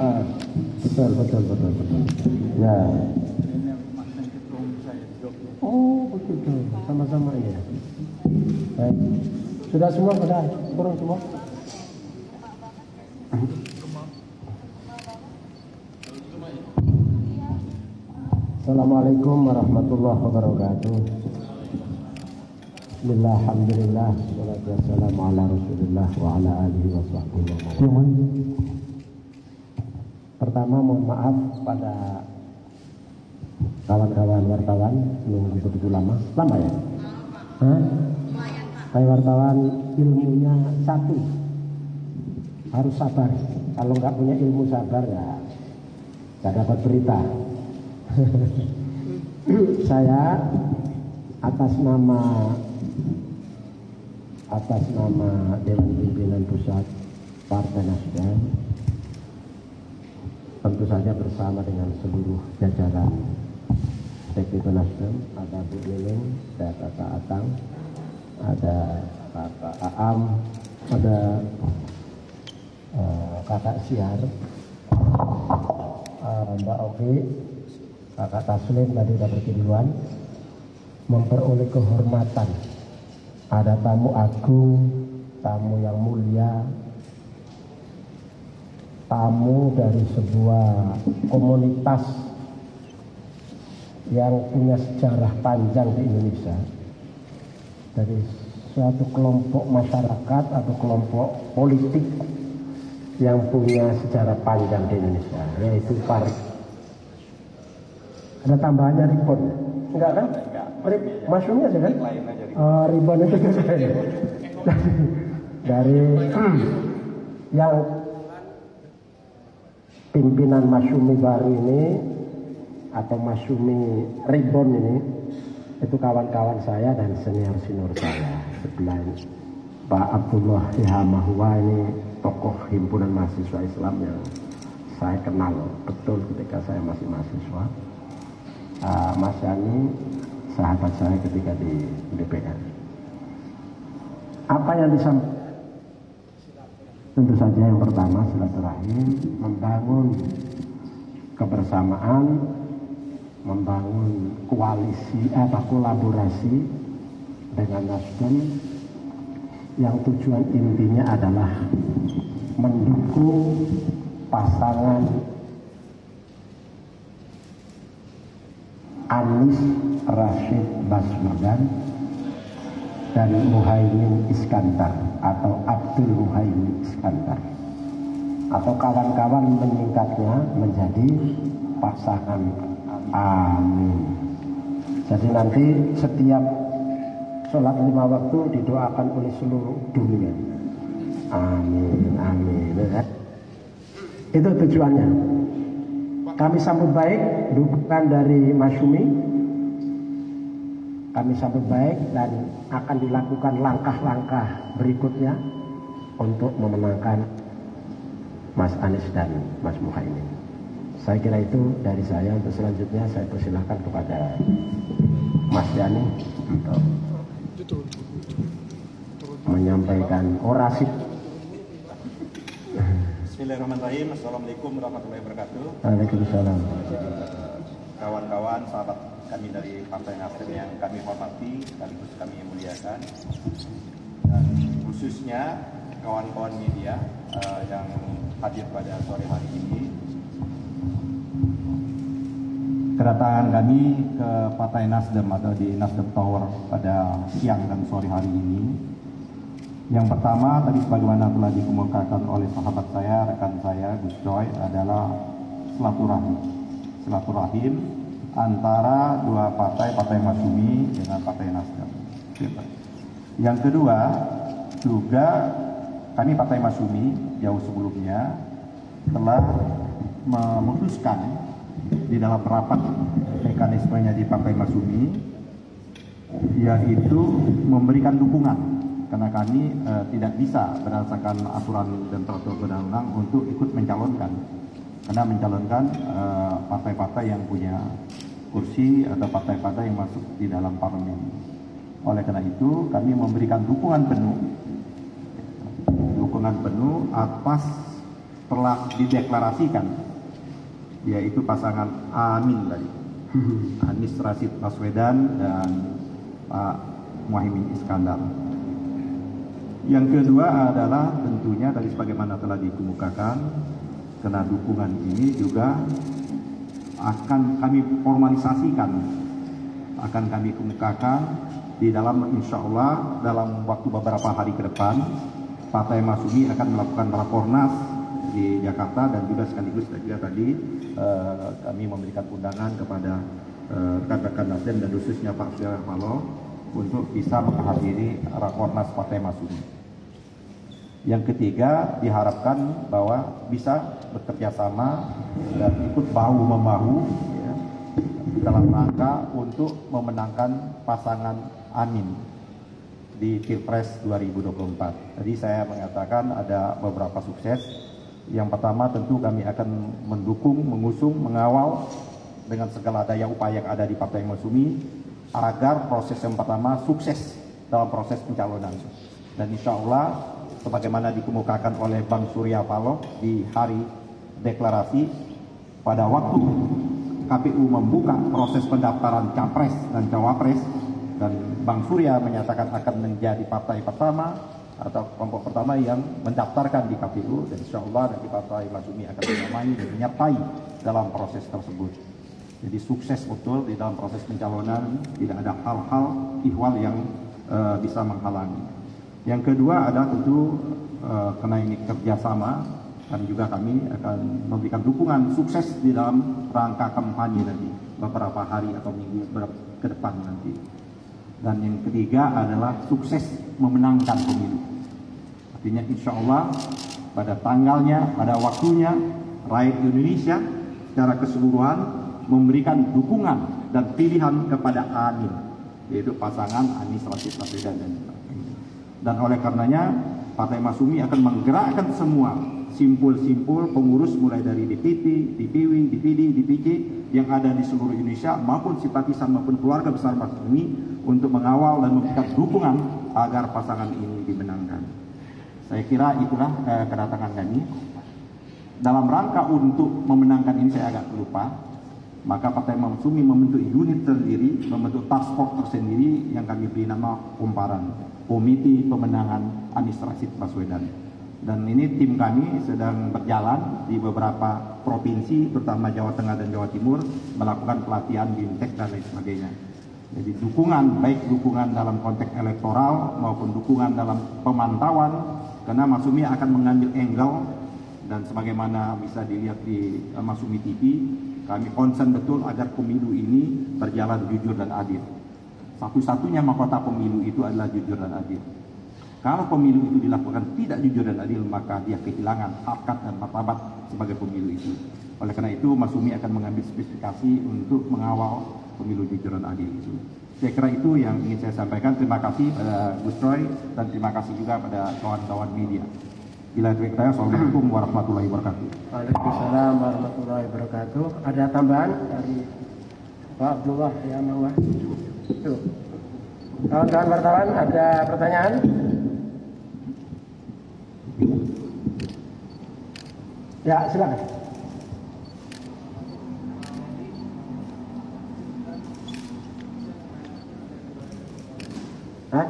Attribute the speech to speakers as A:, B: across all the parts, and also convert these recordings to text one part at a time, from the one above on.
A: Ah, betul. Ya. Oh, betul. Sama-sama ya. Baik. Sudah semua, sudah turun semua. Assalamualaikum warahmatullahi wabarakatuh. Bismillah, alhamdulillah, salatu wassalamu ala rasulillah wa ala alihi wa sahbihi wa man. Pertama mohon maaf pada kawan-kawan wartawan nunggu begitu lama ya? Kayak wartawan ilmunya satu, harus sabar. Kalau nggak punya ilmu sabar ya nggak dapat berita. Saya atas nama Dewan Pimpinan Pusat Partai Nasdem, tentu saja bersama dengan seluruh jajaran DPP Nasdem, ada Bu Liling, ada Kakak Atang, ada Kakak Aam, ada Kakak Siar, Mbak Oki, Kakak Taslim tadi sudah pergi duluan, memperoleh kehormatan. Ada tamu agung, tamu yang mulia, tamu dari sebuah komunitas yang punya sejarah panjang di Indonesia, dari suatu kelompok masyarakat atau kelompok politik yang punya sejarah panjang di Indonesia, yaitu Partai. Ada tambahannya Ribon? Enggak kan? Masyumnya sih kan? Ribon itu dari yang pimpinan Masyumi baru ini atau Masyumi Ribon ini, itu kawan-kawan saya dan senior-senior saya. Sebelah Pak Abdullah Ihamahwa, ini tokoh himpunan mahasiswa Islam yang saya kenal betul ketika saya masih mahasiswa. Mas Yani sahabat saya ketika di DPR. Apa yang disampaikan? Tentu saja yang pertama silaturahim, membangun kebersamaan, membangun kolaborasi dengan Nasdem yang tujuan intinya adalah mendukung pasangan Anies Rashid Baswedan dan Muhaimin Iskandar atau Abdul Muhaimin Iskandar, atau kawan-kawan menyingkatnya menjadi pasangan Amin. Jadi nanti setiap sholat 5 waktu didoakan oleh seluruh dunia. Amin, amin. Itu tujuannya. Kami sambut baik dukungan dari Masyumi. Kami sambut baik dan akan dilakukan langkah-langkah berikutnya untuk memenangkan Mas Anies dan Mas Muhaimin. Saya kira itu dari saya. Untuk selanjutnya saya persilahkan kepada Mas Yani untuk menyampaikan orasi.
B: Bismillahirrahmanirrahim. Assalamualaikum warahmatullahi wabarakatuh.
A: Waalaikumsalam.
B: Kawan-kawan, sahabat kami dari Partai Nasdem yang kami hormati, sekaligus kami muliakan, dan khususnya kawan-kawan media yang hadir pada sore hari ini. Kedatangan kami ke Partai Nasdem atau di Nasdem Tower pada siang dan sore hari ini, yang pertama tadi sebagaimana telah dikemukakan oleh sahabat saya, rekan saya Gus Coy, adalah silaturahim antara dua partai, Partai Masyumi dengan Partai Nasdem. Yang kedua, juga kami Partai Masyumi jauh sebelumnya telah memutuskan di dalam rapat mekanismenya di Partai Masyumi, yaitu memberikan dukungan, karena kami tidak bisa berdasarkan aturan dan peraturan undang-undang untuk ikut mencalonkan, karena mencalonkan partai-partai yang punya kursi atau partai-partai yang masuk di dalam parlemen. Oleh karena itu kami memberikan dukungan penuh atas telah dideklarasikan, yaitu pasangan Amin tadi, Anies Rashid Baswedan dan Pak Muhaimin Iskandar. Yang kedua adalah tentunya tadi sebagaimana telah dikemukakan, karena dukungan ini juga akan kami formalisasikan, akan kami kemukakan di dalam, insya Allah dalam waktu beberapa hari ke depan, Partai Masyumi akan melakukan rakornas di Jakarta, dan juga sekaligus juga tadi kami memberikan undangan kepada rekan-rekan Nasdem dan khususnya Pak Surya Paloh untuk bisa menghadiri rakornas Partai Masyumi. Yang ketiga, diharapkan bahwa bisa bekerja sama dan ikut bahu-membahu ya, dalam rangka untuk memenangkan pasangan Amin di Pilpres 2024. Tadi saya mengatakan ada beberapa sukses. Yang pertama tentu kami akan mendukung, mengusung, mengawal dengan segala daya upaya yang ada di Partai Masyumi agar proses yang pertama sukses dalam proses pencalonan. Dan insya Allah sebagaimana dikemukakan oleh Bang Surya Paloh di hari deklarasi, pada waktu KPU membuka proses pendaftaran Capres dan Cawapres, dan Bang Surya menyatakan akan menjadi partai pertama atau kelompok pertama yang mendaftarkan di KPU, dan insya Allah dari Partai Masyumi akan menyamai dan menyertai dalam proses tersebut. Jadi sukses betul di dalam proses pencalonan, tidak ada hal-hal ihwal yang bisa menghalangi. Yang kedua adalah tentu karena ini kerjasama, dan juga kami akan memberikan dukungan sukses di dalam rangka kampanye nanti beberapa hari atau minggu ke depan nanti. Dan yang ketiga adalah sukses memenangkan pemilu. Artinya insya Allah pada tanggalnya, pada waktunya, rakyat Indonesia secara keseluruhan memberikan dukungan dan pilihan kepada Amin, yaitu pasangan Anies Rashid Baswedan. Dan oleh karenanya Partai Masyumi akan menggerakkan semua simpul-simpul pengurus mulai dari DPT, DPW, DPD, DPC yang ada di seluruh Indonesia maupun simpatisan maupun keluarga besar Masyumi untuk mengawal dan memberikan dukungan agar pasangan ini dimenangkan. Saya kira itulah kedatangan kami. Dalam rangka untuk memenangkan ini saya agak lupa, maka Partai Masyumi membentuk unit sendiri, membentuk task force tersendiri yang kami beri nama Kumparan, Komite Pemenangan Anies Rashid Baswedan. Dan ini tim kami sedang berjalan di beberapa provinsi, terutama Jawa Tengah dan Jawa Timur, melakukan pelatihan BIMTEK dan lain sebagainya. Jadi dukungan, baik dukungan dalam konteks elektoral maupun dukungan dalam pemantauan, karena Masyumi akan mengambil angle, dan sebagaimana bisa dilihat di Masyumi TV, kami concern betul agar pemilu ini berjalan jujur dan adil. Satu-satunya mahkota pemilu itu adalah jujur dan adil. Kalau pemilu itu dilakukan tidak jujur dan adil, maka dia kehilangan harkat dan martabat sebagai pemilu itu. Oleh karena itu, Masyumi akan mengambil spesifikasi untuk mengawal pemilu jujur dan adil itu. Saya kira itu yang ingin saya sampaikan. Terima kasih pada Gus Troy dan terima kasih juga pada kawan-kawan media. Bila itu saya, Assalamualaikum warahmatullahi wabarakatuh.
A: Waalaikumsalam warahmatullahi wabarakatuh. Ada tambahan dari Pak Abdullah ya Mawar? Itu. Kawan-kawan wartawan ada pertanyaan? Ya, silakan. Hah?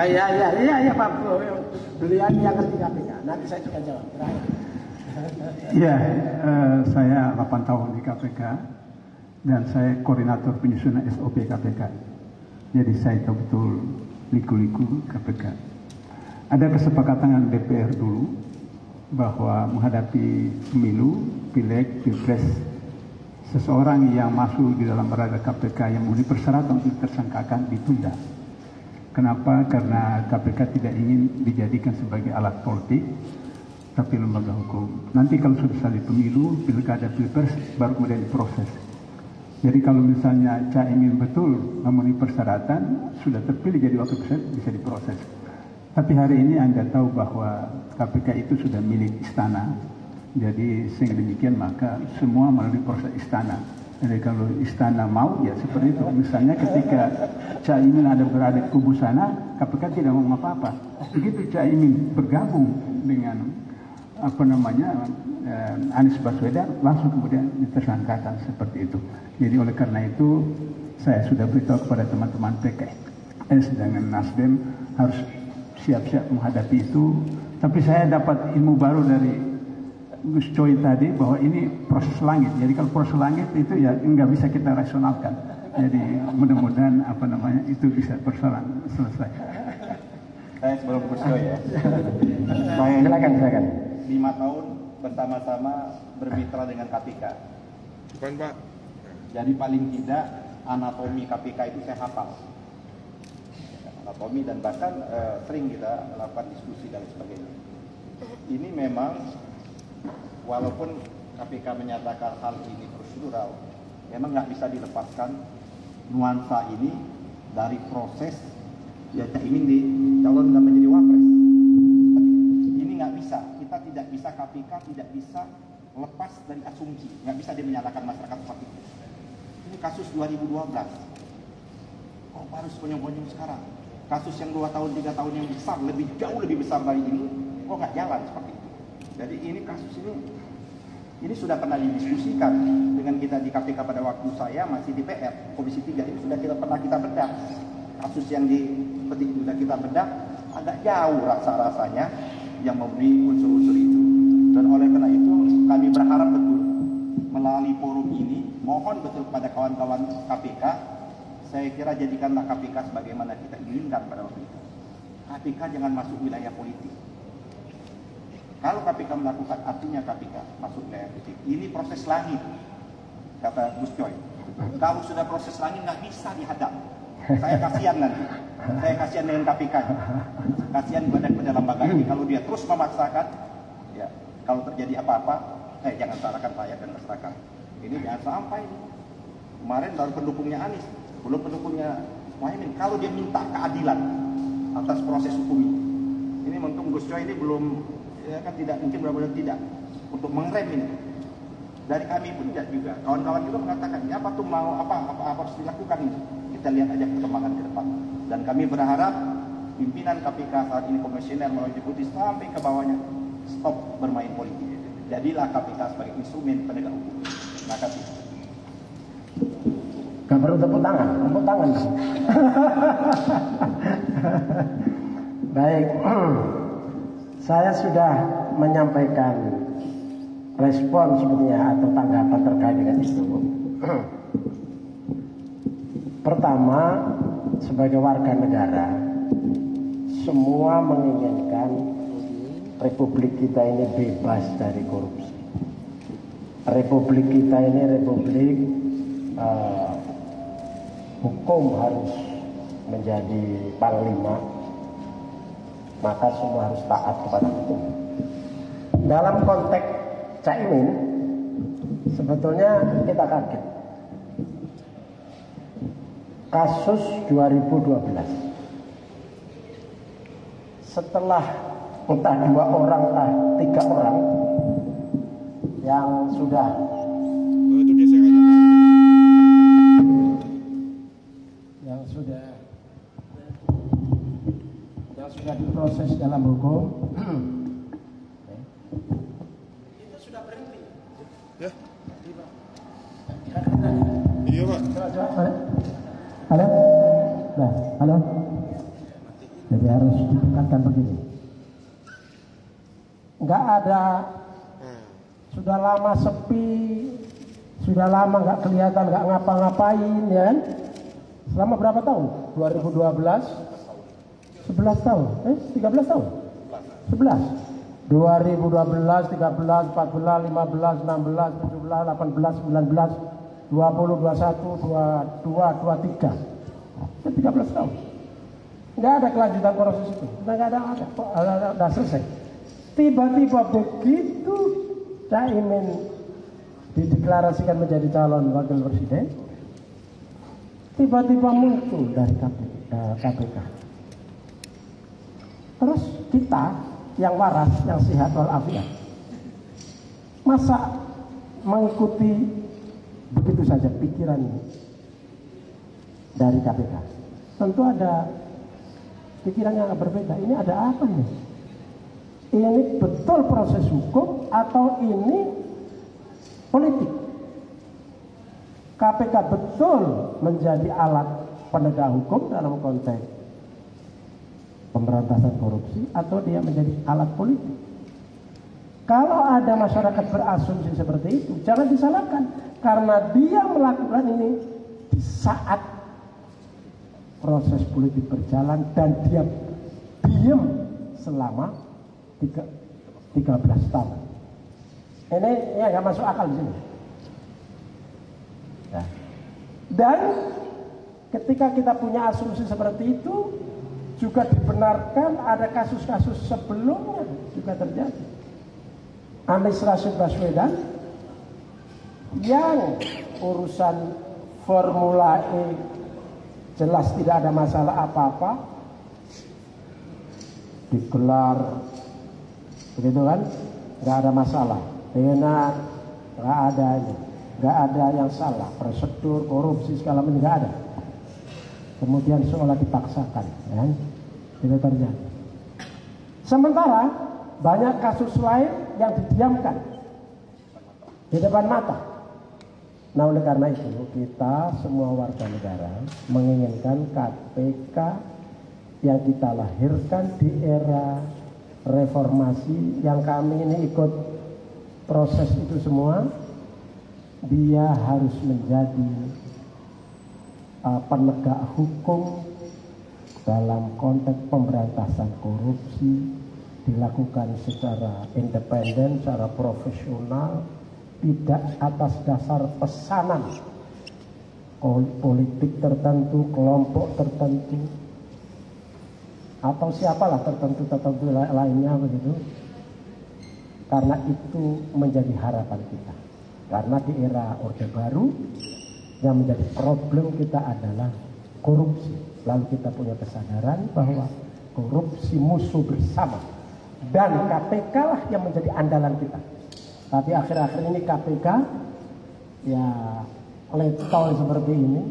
A: Ini, ya Pak, beliau yang ngerti KPK. Nanti saya juga jawab.
C: Iya, saya 8 tahun di KPK dan saya koordinator penyusunan SOP KPK. Jadi saya tahu betul liku-liku KPK. Ada kesepakatan dengan DPR dulu bahwa menghadapi pemilu, pileg, pilpres, seseorang yang masuk di dalam berada KPK yang memenuhi persyaratan untuk tersangkakan ditunda. Kenapa? Karena KPK tidak ingin dijadikan sebagai alat politik, tapi lembaga hukum. Nanti kalau sudah selesai pemilu, pilkada, pilpres, baru kemudian diproses. Jadi kalau misalnya Caimin betul memenuhi persyaratan, sudah terpilih jadi wakil presiden, bisa diproses. Tapi hari ini Anda tahu bahwa KPK itu sudah milik istana. Jadi sehingga demikian maka semua melalui proses istana. Jadi kalau istana mau ya seperti itu. Misalnya ketika Caimin ada berada di kubu sana, KPK tidak mau apa-apa. Begitu Caimin bergabung dengan Anies Baswedan, langsung kemudian ditersangkakan seperti itu. Jadi oleh karena itu saya sudah beritahu kepada teman-teman PKS dengan Nasdem harus siap-siap menghadapi itu. Tapi saya dapat ilmu baru dari Gus Coy tadi bahwa ini proses langit. Jadi kalau proses langit itu ya nggak bisa kita rasionalkan. Jadi mudah-mudahan itu bisa persoalan selesai.
B: Saya sebelum Gus Coy ya.
A: Silakan.
B: 5 tahun bersama-sama bermitra dengan KPK.
D: Bukan, Pak.
B: Jadi paling tidak anatomi KPK itu saya hafal. Anatomi dan bahkan sering kita lakukan diskusi dan sebagainya. Ini memang walaupun KPK menyatakan hal ini prosedural, memang nggak bisa dilepaskan nuansa ini dari proses ya Caimin dicalonkan menjadi wapres. Ini nggak bisa. Kita tidak bisa, KPK tidak bisa lepas dari asumsi, nggak bisa dia menyalahkan masyarakat seperti itu. Ini kasus 2012, kok harus bonyong-bonyong sekarang? Kasus yang 2 tahun, 3 tahun yang besar, jauh lebih besar dari ini, kok nggak jalan seperti itu? Jadi ini kasus ini sudah pernah didiskusikan dengan kita di KPK pada waktu saya masih di PR, Komisi 3, ini sudah pernah kita bedah. Kasus yang sudah kita bedah, agak jauh rasa-rasanya yang memenuhi unsur-unsur itu. Dan oleh karena itu kami berharap betul melalui forum ini, mohon betul kepada kawan-kawan KPK, saya kira jadikanlah KPK sebagaimana kita inginkan pada waktu itu. KPK jangan masuk wilayah politik. Kalau KPK melakukan, artinya KPK masuk wilayah politik. Ini proses langit, kata Gus Coy. Kalau sudah proses langit nggak bisa dihadap. Saya kasihan nanti. Saya kasihan dengan KPK. Kasihan kepada lembaga ini. Kalau dia terus memaksakan, ya kalau terjadi apa-apa, jangan salahkan rakyat dan masyarakat. Ini jangan sampai. Kemarin baru pendukungnya Anies, belum pendukungnya Muhaimin. Kalau dia minta keadilan atas proses hukum ini untung Gus Coy ini belum, ya kan tidak mungkin benar-benar tidak untuk mengerem ini. Dari kami pun juga, kawan-kawan juga mengatakan, ya apa tuh mau apa harus dilakukan ini. Kita lihat aja perkembangan ke depan. Dan kami berharap pimpinan KPK saat ini komisioner melalui deputi sampai ke bawahnya stop bermain politik. Jadilah KPK sebagai instrumen penegak hukum. Terima kasih.
A: Gak perlu tepuk tangan. Baik, saya sudah menyampaikan respon sebetulnya atau tanggapan terkait dengan itu. Pertama, sebagai warga negara, semua menginginkan republik kita ini bebas dari korupsi. Republik kita ini republik hukum harus menjadi panglima, maka semua harus taat kepada hukum. Dalam konteks Caimin, sebetulnya kita kaget. Kasus 2012, setelah entah 2 orang, entah 3 orang yang sudah diproses dalam hukum, itu sudah berhenti.
D: Ya. Iya, Pak.
A: Halo? Nah, halo? Jadi harus ditingkatkan begini. Nggak ada, sudah lama sepi, sudah lama nggak kelihatan, nggak ngapa-ngapain, ya kan? Selama berapa tahun? 2012? 11 tahun? 13 tahun? 11. 2012, 13, 14, 15, 16, 17, 18, 19, 20, 21, 22, 23. 13 tahun. Nggak ada kelanjutan proses itu. Nggak ada selesai. Tiba-tiba begitu Caimin dideklarasikan menjadi calon wakil presiden, tiba-tiba muncul dari KPK. Terus kita yang waras, yang sehat walafiat, masa mengikuti begitu saja pikiran dari KPK? Tentu ada pikiran yang berbeda. Ini ada apa nih? Ini betul proses hukum atau ini politik? KPK betul menjadi alat penegak hukum dalam konteks pemberantasan korupsi atau dia menjadi alat politik? Kalau ada masyarakat berasumsi seperti itu, jangan disalahkan, karena dia melakukan ini di saat proses politik berjalan dan dia diam selama 13 tahun. Ini ya nggak masuk akal di sini. Ya. Dan ketika kita punya asumsi seperti itu, juga dibenarkan ada kasus-kasus sebelumnya juga terjadi. Anies Rashid Baswedan yang urusan Formula E jelas tidak ada masalah apa-apa, digelar begitu kan, nggak ada masalah, enak, nggak ada yang salah, prosedur korupsi segala macam nggak ada. Kemudian seolah dipaksakan, kan? Itu terjadi. Sementara banyak kasus lain yang didiamkan di depan mata. Nah, oleh karena itu kita semua warga negara menginginkan KPK yang kita lahirkan di era reformasi, yang kami ini ikut proses itu semua, dia harus menjadi penegak hukum dalam konteks pemberantasan korupsi, dilakukan secara independen, secara profesional, tidak atas dasar pesanan politik tertentu, kelompok tertentu, atau siapalah tertentu lainnya begitu. Karena itu menjadi harapan kita. Karena di era Orde Baru yang menjadi problem kita adalah korupsi. Lalu kita punya kesadaran bahwa korupsi musuh bersama, dan KPK lah yang menjadi andalan kita. Tapi akhir-akhir ini KPK ya letol seperti ini,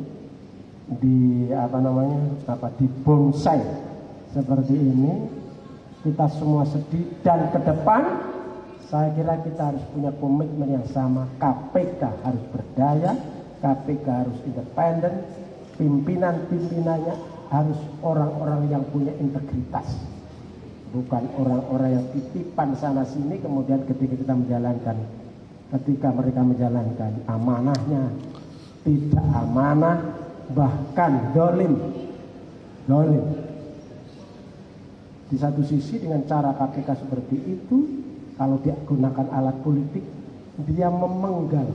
A: dibonsai seperti ini, kita semua sedih. Dan ke depan saya kira kita harus punya komitmen yang sama. KPK harus berdaya, KPK harus independen, pimpinan-pimpinannya harus orang-orang yang punya integritas, bukan orang-orang yang titipan sana sini, kemudian ketika mereka menjalankan amanahnya tidak amanah, bahkan dolim. Di satu sisi dengan cara KPK seperti itu, kalau dia gunakan alat politik, dia memenggal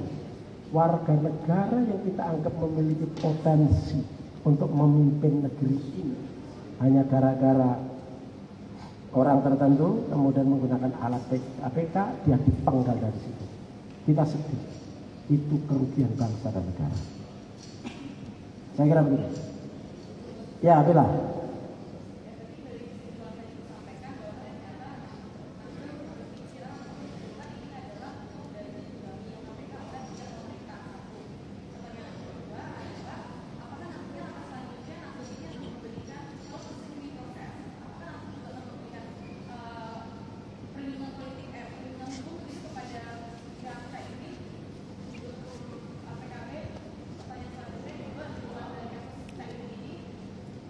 A: warga negara yang kita anggap memiliki potensi untuk memimpin negeri ini, hanya gara-gara orang tertentu kemudian menggunakan alat KPK, dia dipenggal dari situ. Kita sedih. Itu kerugian bangsa dan negara. Saya kira begitu. Ya, Bila.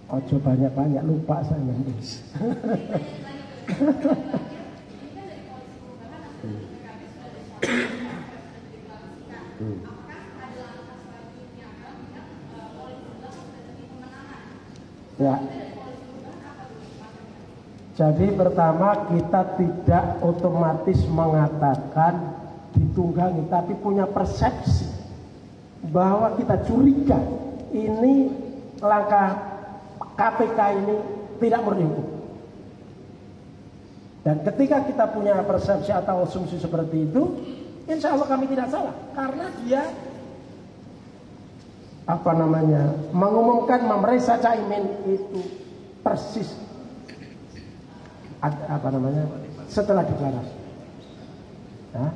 A: Ojo banyak-banyak, lupa saya nanti. Ya. Jadi pertama, kita tidak otomatis mengatakan ditunggangi, tapi punya persepsi bahwa kita curiga ini langkah KPK ini tidak murni hukum. Dan ketika kita punya persepsi atau asumsi seperti itu, insya Allah kami tidak salah, karena dia mengumumkan memeriksa Caimin itu persis setelah deklarasi. Nah,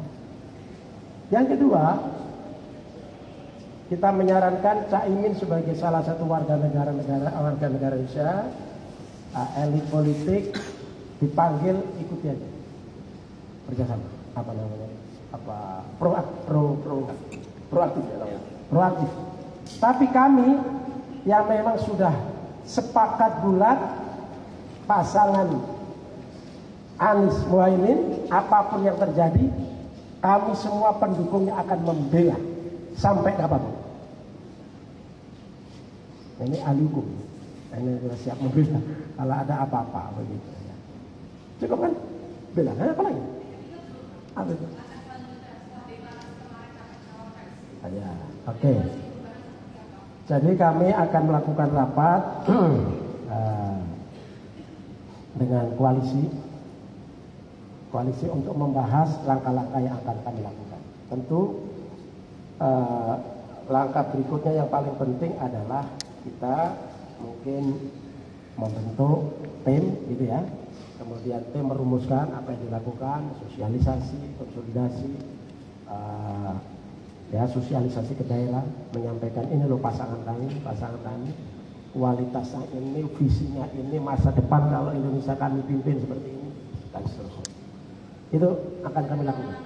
A: yang kedua, kita menyarankan Caimin sebagai salah satu warga negara Indonesia, elit politik dipanggil ikuti aja, kerjasama, proaktif ya namanya. Proaktif. Tapi kami yang memang sudah sepakat bulat pasangan Anies Muhaimin, apapun yang terjadi, kami semua pendukungnya akan membela sampai kapanpun. Ini ahli hukum, ini sudah siap membela kalau ada apa-apa begitu. Cukup kan? Bela, apa lagi? Apa itu? Ya, oke. Jadi kami akan melakukan rapat dengan koalisi untuk membahas langkah-langkah yang akan kami lakukan. Tentu langkah berikutnya yang paling penting adalah kita mungkin membentuk tim gitu ya. Kemudian tim merumuskan apa yang dilakukan, sosialisasi, konsolidasi, sosialisasi ke daerah, menyampaikan ini loh pasangan kami, kualitasnya ini, visinya ini, masa depan kalau Indonesia kami pimpin seperti ini, dan seterusnya. Itu akan kami lakukan.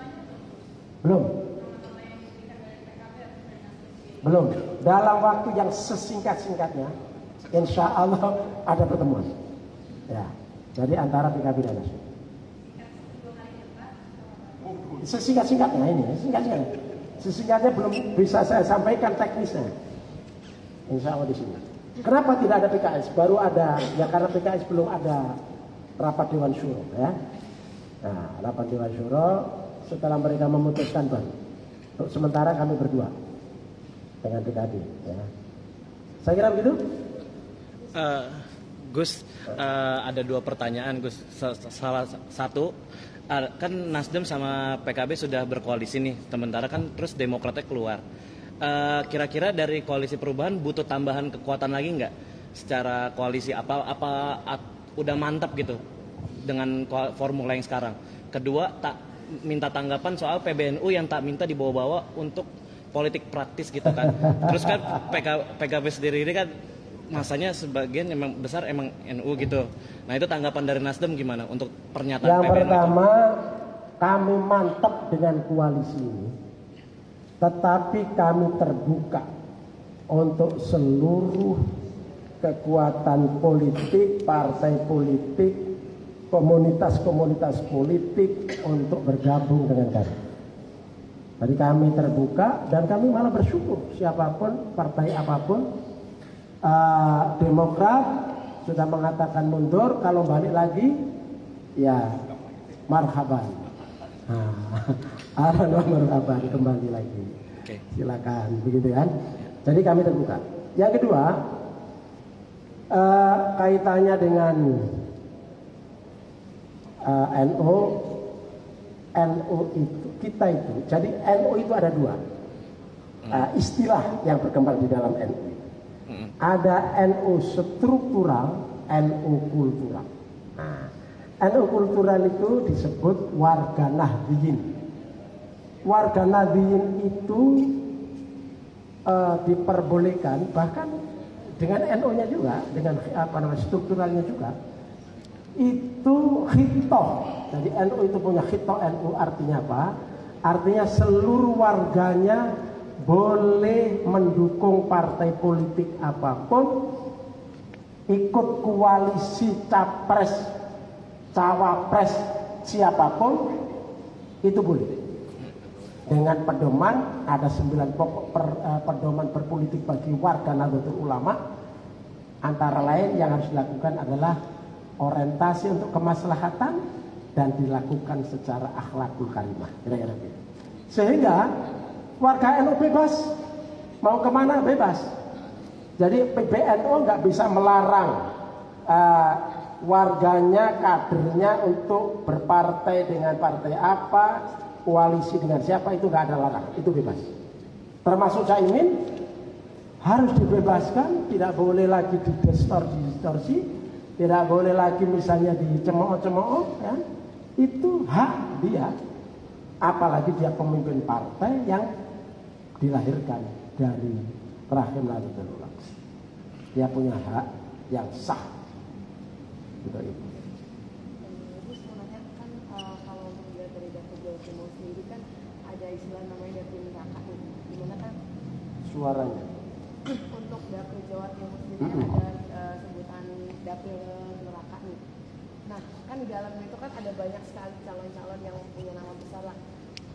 A: Belum. Dalam waktu yang sesingkat-singkatnya, insya Allah ada pertemuan. Ya. Jadi antara PKB dan Nasdem. Sesingkat-singkatnya ini, sesingkatnya belum bisa saya sampaikan teknisnya. Insya Allah di sini. Kenapa tidak ada PKS? Baru ada, ya karena PKS belum ada rapat Dewan Syuro, ya. Nah, rapat Dewan Syuro setelah mereka memutuskan baru. Untuk sementara kami berdua dengan PKB, ya. Saya kira begitu.
E: Gus, ada dua pertanyaan, Gus. Salah satu, kan Nasdem sama PKB sudah berkoalisi nih, sementara kan terus Demokratnya keluar. Kira-kira dari koalisi perubahan butuh tambahan kekuatan lagi nggak? Secara koalisi apa udah mantap gitu dengan formula yang sekarang? Kedua, tak minta tanggapan soal PBNU yang tak minta dibawa-bawa untuk politik praktis gitu kan. Terus kan PKB sendiri ini kan masanya sebagian emang besar emang NU gitu. Nah itu tanggapan dari Nasdem gimana untuk pernyataan
A: yang
E: PBNU
A: pertama
E: itu?
A: Kami mantap dengan koalisi ini, tetapi kami terbuka untuk seluruh kekuatan politik, partai politik, komunitas-komunitas politik untuk bergabung dengan kami. Jadi kami terbuka dan kami malah bersyukur siapapun, partai apapun. Demokrat sudah mengatakan mundur, kalau balik lagi ya marhaban. Marhaban kembali lagi. Silakan begitu kan. Jadi kami terbuka. Yang kedua, kaitannya dengan NU itu kita itu. Jadi NU itu ada dua istilah yang berkembang di dalam NU. Ada NU struktural, NU kultural. Nah, NU kultural itu disebut warga Nahdliyin. Warga Nahdliyin itu diperbolehkan bahkan dengan NU-nya juga, dengan strukturalnya juga. Itu khitoh. Jadi NU itu punya khitoh. NU artinya apa? Artinya seluruh warganya boleh mendukung partai politik apapun, ikut koalisi capres, cawapres siapapun, itu boleh. Dengan pedoman, ada 9 pokok pedoman berpolitik bagi warga Nahdlatul Ulama. Antara lain yang harus dilakukan adalah orientasi untuk kemaslahatan dan dilakukan secara akhlakul karimah. Kira-kira gitu. Sehingga warga NU bebas, mau kemana bebas. Jadi PBNU nggak bisa melarang warganya, kadernya untuk berpartai dengan partai apa, koalisi dengan siapa, itu nggak ada larangan, itu bebas. Termasuk Caimin harus dibebaskan, tidak boleh lagi didistorsi, tidak boleh lagi misalnya dicemooh-cemooh, kan? Itu hak dia. Apalagi dia pemimpin partai yang dilahirkan dari rahim Nahdlatul Ulama. Dia punya hak yang sah. Gitu itu.
F: Terus mau nanya kan kalau dilihat dari dapil Jawa Timur sendiri kan ada istilah namanya dapil neraka nih. Gimana kan?
A: Suaranya.
F: Untuk dapil Jawa Timur sendiri kan ada sebutan dapil neraka nih. Nah kan di dalam itu kan ada banyak sekali calon-calon yang punya nama besar lah.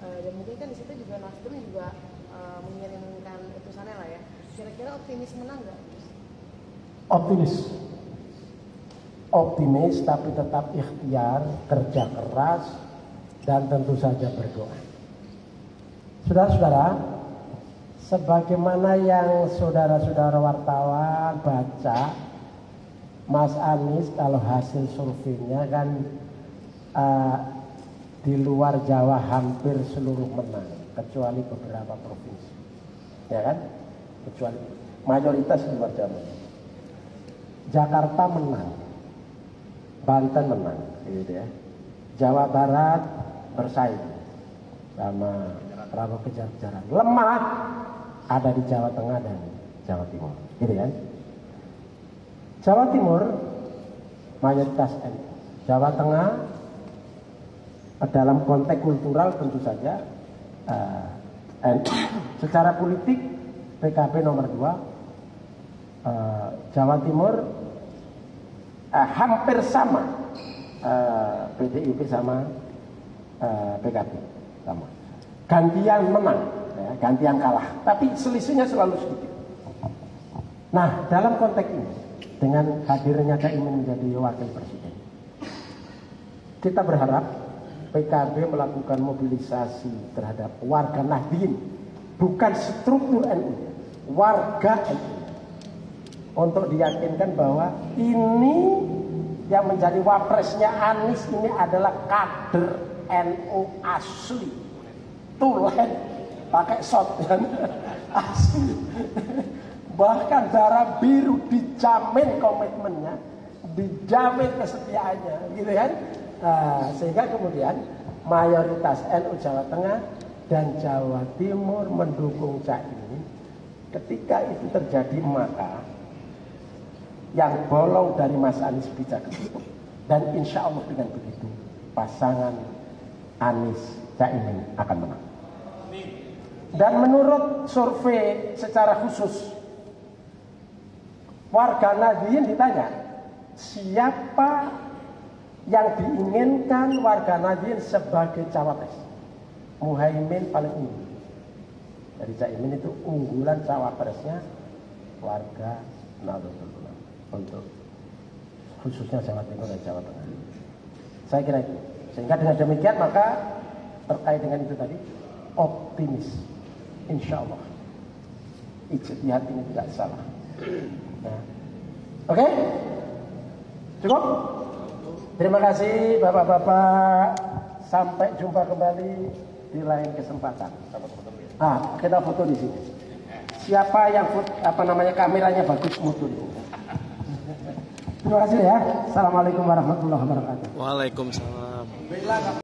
F: Dan mungkin kan di situ juga Nasdem juga mengirimkan utusannya lah ya. Kira-kira optimis menang nggak?
A: Optimis tapi tetap ikhtiar, kerja keras, dan tentu saja berdoa. Saudara-saudara, sebagaimana yang saudara-saudara wartawan baca, Mas Anies kalau hasil surveinya kan di luar Jawa hampir seluruh menang, kecuali beberapa provinsi, ya kan? Kecuali mayoritas di luar Jawa. Jakarta menang, Banten menang, gitu ya. Jawa Barat bersaing sama Prabowo kejar-kejaran. Lemah ada di Jawa Tengah dan Jawa Timur, gitu kan? Jawa Timur mayoritas NU. Jawa Tengah dalam konteks kultural tentu saja NU. Secara politik PKB nomor 2. Jawa Timur hampir sama, PDIP sama PKB sama. Gantian menang, ya, gantian kalah, tapi selisihnya selalu sedikit. Nah, dalam konteks ini, dengan hadirnya Caimin menjadi wakil presiden, kita berharap PKB melakukan mobilisasi terhadap warga Nahdien, bukan struktur NU, warga NU, untuk diyakinkan bahwa ini yang menjadi wapresnya Anies ini adalah kader NU asli, tulen, pakai shotgun asli, bahkan darah biru, dijamin komitmennya, dijamin kesetiaannya, gitu kan? Sehingga kemudian mayoritas NU Jawa Tengah dan Jawa Timur mendukung Caimin. Ketika itu terjadi, maka yang bolong dari Mas Anies bisa ketutup, dan insya Allah dengan begitu pasangan Anies Caimin akan menang. Dan menurut survei secara khusus, warga Nahdien ditanya siapa yang diinginkan warga Nahdien sebagai cawapres. Muhaimin paling unggul. Dari Caimin itu unggulan cawapresnya warga Nahdlatul Ulama untuk khususnya Jawa Timur dan Jawa Tengah. Saya kira itu. Sehingga dengan demikian maka terkait dengan itu tadi optimis, insya Allah ijtihad ini tidak salah. Nah. Oke? Cukup? Terima kasih Bapak-bapak. Sampai jumpa kembali di lain kesempatan. Kita foto di sini. Siapa yang kameranya bagus foto di sini. Terima kasih ya. Assalamualaikum warahmatullahi wabarakatuh.
E: Waalaikumsalam.